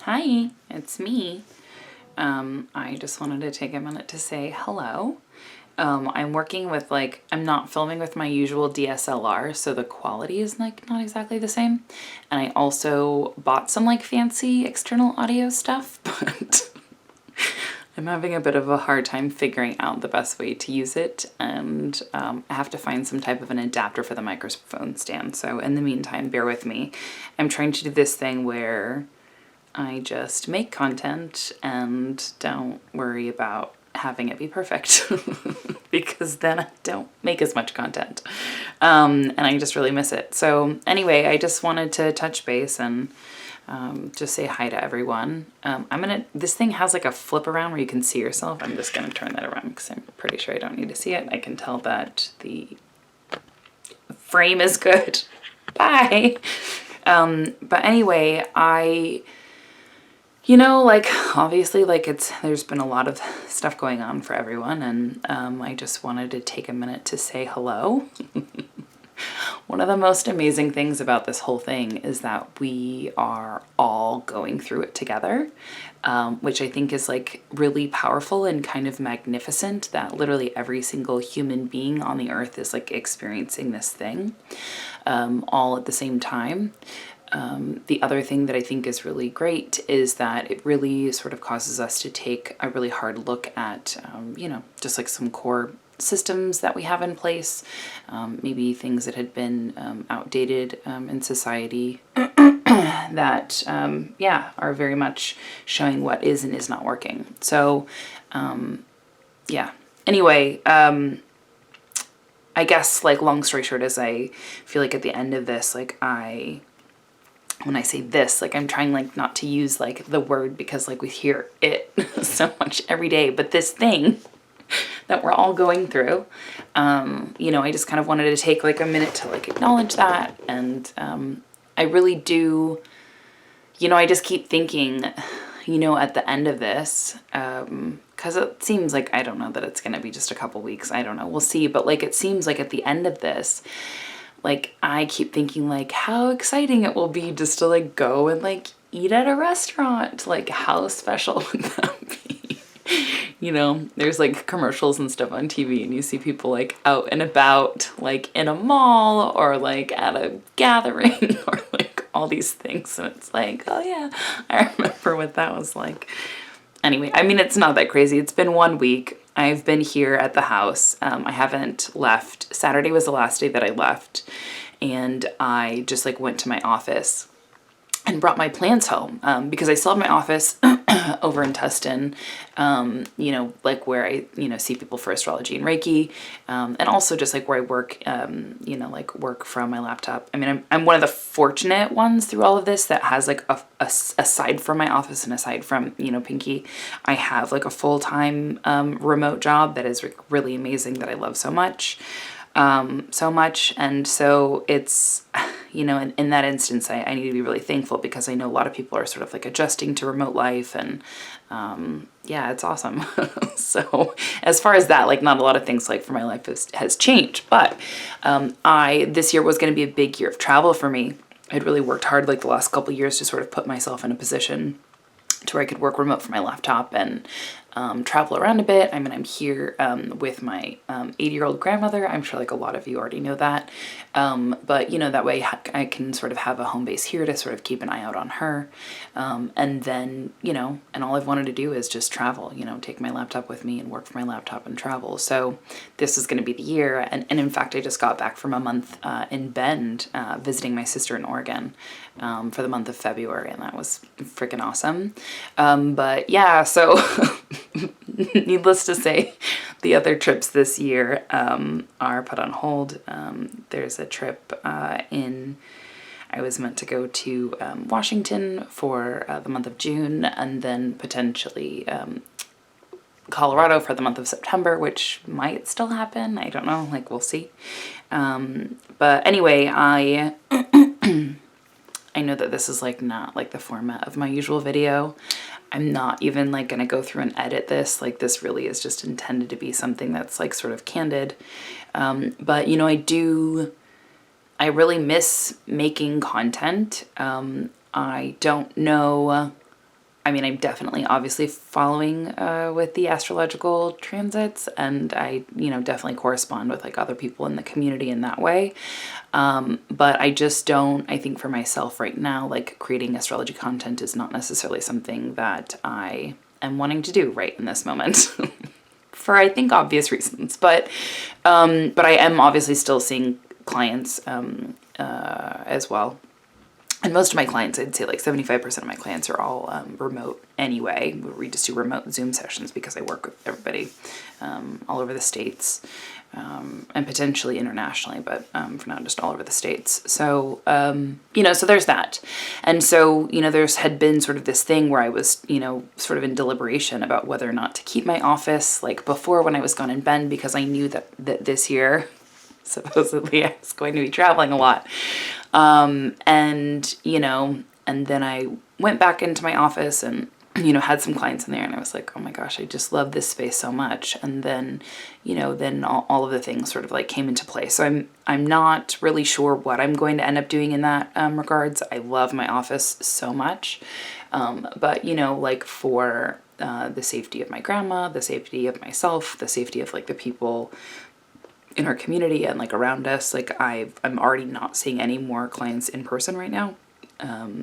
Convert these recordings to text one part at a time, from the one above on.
Hi, it's me. I just wanted to take a minute to say hello. I'm working with I'm not filming with my usual DSLR, so the quality is not exactly the same. And I also bought some fancy external audio stuff, but I'm having a bit of a hard time figuring out the best way to use it, and I have to find some type of an adapter for the microphone stand. So in the meantime, bear with me. I'm trying to do this thing where I just make content and don't worry about having it be perfect because then I don't make as much content. And I just really miss it. So anyway, I just wanted to touch base and just say hi to everyone. This thing has a flip around where you can see yourself. I'm just gonna turn that around because I'm pretty sure I don't need to see it. I can tell that the frame is good. Bye. But anyway, obviously, there's been a lot of stuff going on for everyone, and I just wanted to take a minute to say hello. One of the most amazing things about this whole thing is that we are all going through it together, which I think is really powerful and kind of magnificent, that literally every single human being on the earth is experiencing this thing all at the same time. The other thing that I think is really great is that it really sort of causes us to take a really hard look at, just some core systems that we have in place, maybe things that had been outdated in society that, are very much showing what is and is not working. So, anyway, I guess long story short is I feel at the end of this, when I say this, I'm trying not to use the word because we hear it so much every day, but this thing that we're all going through, I just kind of wanted to take a minute to acknowledge that. And I really do, I just keep thinking, at the end of this, because it seems I don't know that it's going to be just a couple weeks. I don't know. We'll see. But it seems at the end of this, I keep thinking how exciting it will be just to go and eat at a restaurant. How special would that be? There's commercials and stuff on TV and you see people out and about, in a mall or at a gathering or all these things. And it's oh yeah, I remember what that was like. Anyway, I mean, it's not that crazy. It's been 1 week. I've been here at the house. I haven't left. Saturday was the last day that I left. And I just went to my office and brought my plants home because I still have my office over in Tustin, where I, see people for astrology and Reiki, and also just where I work, work from my laptop. I mean, I'm one of the fortunate ones through all of this that has aside from my office and aside from, Pinky, I have a full-time remote job that is really amazing that I love so much. And so it's, in that instance, I need to be really thankful because I know a lot of people are sort of adjusting to remote life and, it's awesome. So as far as that, not a lot of things for my life has changed, but, this year was going to be a big year of travel for me. I'd really worked hard the last couple of years to sort of put myself in a position to where I could work remote from my laptop and travel around a bit. I mean, I'm here with my 80-year-old grandmother. I'm sure a lot of you already know that. But, that way I can sort of have a home base here to sort of keep an eye out on her. And then, and all I've wanted to do is just travel, take my laptop with me and work from my laptop and travel. So this is going to be the year. And in fact, I just got back from a month in Bend visiting my sister in Oregon for the month of February. And that was freaking awesome. But yeah, so needless to say, the other trips this year are put on hold. There's a trip I was meant to go to Washington for the month of June and then potentially Colorado for the month of September, which might still happen. I don't know, we'll see. But anyway, I know that this is not the format of my usual video. I'm not even gonna go through and edit this. This really is just intended to be something that's sort of candid. But I really miss making content. I don't know I mean, I'm definitely obviously following with the astrological transits, and I, definitely correspond with like other people in the community in that way. But I just don't, I think for myself right now, like creating astrology content is not necessarily something that I am wanting to do right in this moment. For I think obvious reasons, but I am obviously still seeing clients as well. And most of my clients, I'd say like 75% of my clients are all remote anyway. We just do remote Zoom sessions because I work with everybody all over the States and potentially internationally, but for now, just all over the States. So, so there's that. And so, there's had been sort of this thing where I was, sort of in deliberation about whether or not to keep my office like before when I was gone in Bend, because I knew that this year, supposedly I was going to be traveling a lot. And then I went back into my office and, had some clients in there, and I was like, oh my gosh, I just love this space so much. And then, then all of the things sort of like came into play. So I'm not really sure what I'm going to end up doing in that regards. I love my office so much. But, like for the safety of my grandma, the safety of myself, the safety of like the people in our community and like around us, like I'm already not seeing any more clients in person right now.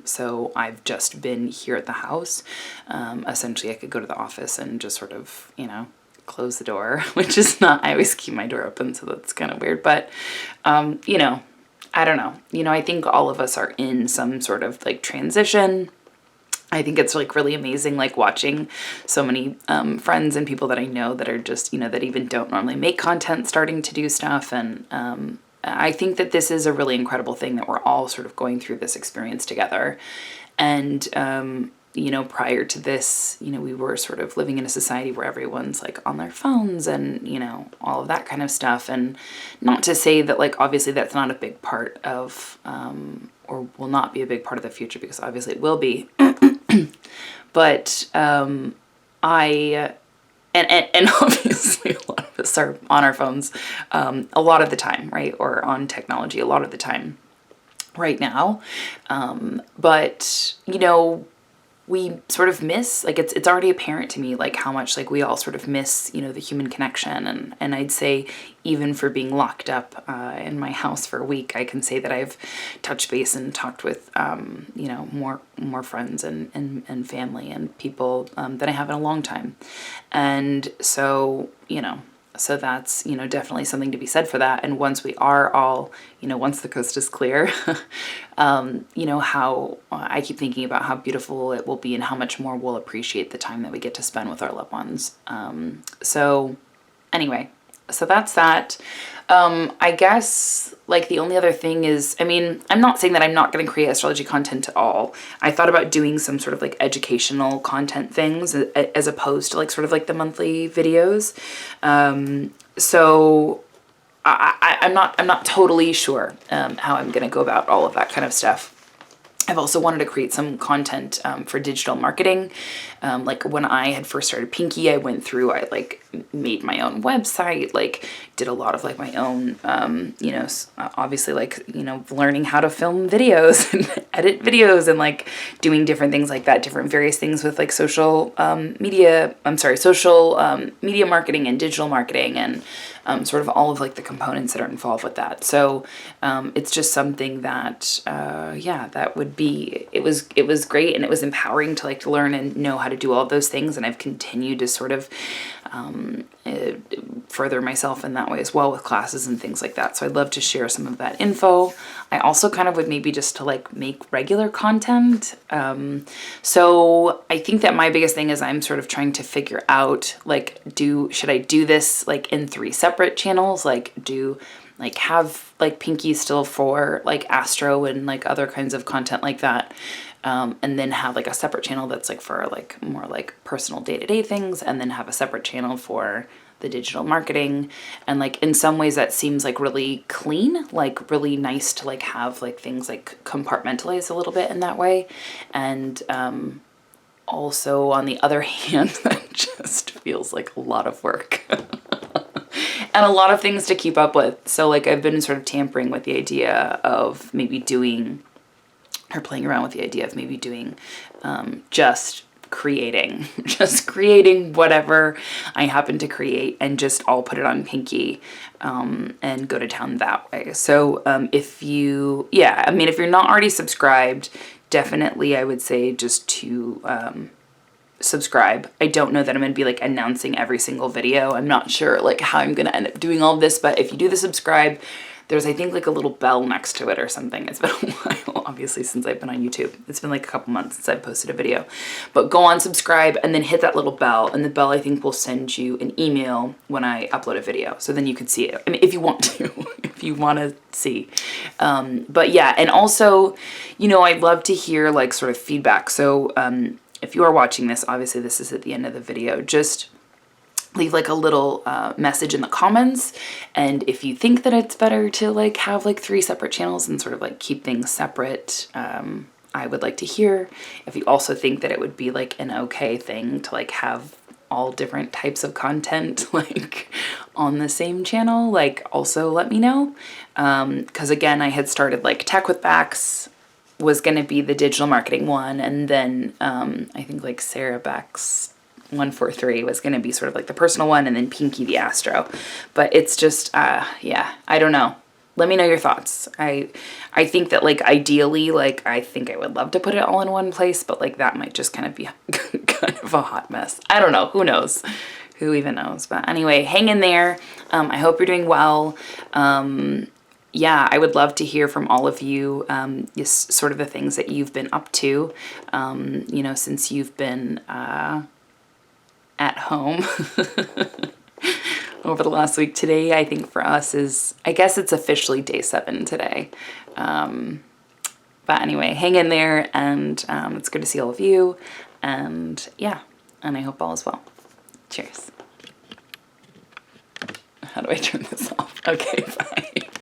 So I've just been here at the house. Essentially I could go to the office and just sort of, close the door, which is not, I always keep my door open, so that's kind of weird, but, I don't know. I think all of us are in some sort of like transition. I think it's like really amazing, like watching so many friends and people that I know that are just, that even don't normally make content starting to do stuff. And I think that this is a really incredible thing that we're all sort of going through this experience together. And, prior to this, we were sort of living in a society where everyone's like on their phones and, all of that kind of stuff. And not to say that like, obviously that's not a big part of, or will not be a big part of the future, because obviously it will be. But and obviously a lot of us are on our phones a lot of the time, right? Or on technology a lot of the time right now. But, we sort of miss, like it's already apparent to me like how much like we all sort of miss, the human connection. And I'd say even for being locked up in my house for a week, I can say that I've touched base and talked with, more friends and family and people than I have in a long time. And so, so that's, definitely something to be said for that. And once we are all, once the coast is clear, how I keep thinking about how beautiful it will be and how much more we'll appreciate the time that we get to spend with our loved ones. So anyway, so that's that. I guess like the only other thing is, I mean, I'm not saying that I'm not going to create astrology content at all. I thought about doing some sort of like educational content things as opposed to like sort of like the monthly videos. So I'm not totally sure how I'm going to go about all of that kind of stuff. I've also wanted to create some content for digital marketing. Like when I had first started Pinky, I went through, I like made my own website, like did a lot of like my own, obviously like, learning how to film videos and edit videos and like doing different things like that, different various things with like social media marketing and digital marketing and sort of all of like the components that are involved with that. So it's just something that, that would be, it was great, and it was empowering to like to learn and know how to do all of those things. And I've continued to sort of further myself in that way as well with classes and things like that. So I'd love to share some of that info. I also kind of would maybe just to like make regular content. So I think that my biggest thing is I'm sort of trying to figure out like, should I do this like in 3 separate channels? Like have like Pinky still for like astro and like other kinds of content like that. And then have like a separate channel that's like for like more like personal day-to-day things, and then have a separate channel for the digital marketing. And like in some ways that seems like really clean, like really nice to like have like things like compartmentalized a little bit in that way. And also on the other hand, that just feels like a lot of work. And a lot of things to keep up with. So like I've been sort of tampering with the idea of maybe playing around with the idea of maybe doing just creating, just creating whatever I happen to create, and just I'll put it on Pinky and go to town that way. So if you, yeah, I mean, if you're not already subscribed, definitely I would say just to subscribe. I don't know that I'm going to be like announcing every single video. I'm not sure like how I'm going to end up doing all of this, but if you do the subscribe, there's, I think, like a little bell next to it or something. It's been a while, obviously, since I've been on YouTube. It's been like a couple months since I've posted a video. But go on, subscribe, and then hit that little bell. And the bell, I think, will send you an email when I upload a video. So then you can see it. I mean, if you want to, if you want to see. But yeah, and also, you know, I'd love to hear like sort of feedback. So if you are watching this, obviously this is at the end of the video, just leave like a little message in the comments. And if you think that it's better to like have like 3 separate channels and sort of like keep things separate, I would like to hear. If you also think that it would be like an okay thing to like have all different types of content like on the same channel, like also let me know. Because again, I had started like Tech with Bax was going to be the digital marketing one, and then I think like Sarah Bax 143 was going to be sort of like the personal one, and then Pinky the Astro. But it's just yeah, I don't know. Let me know your thoughts. I think that like ideally, like I think I would love to put it all in one place, but like that might just kind of be kind of a hot mess. I don't know. Who knows? Who even knows? But anyway, hang in there. I hope you're doing well. Yeah, I would love to hear from all of you, just sort of the things that you've been up to, you know, since you've been at home over the last week. Today, I think for us is, I guess it's officially day 7 today. But anyway, hang in there, and it's good to see all of you. And yeah, and I hope all is well. Cheers. How do I turn this off? Okay, bye.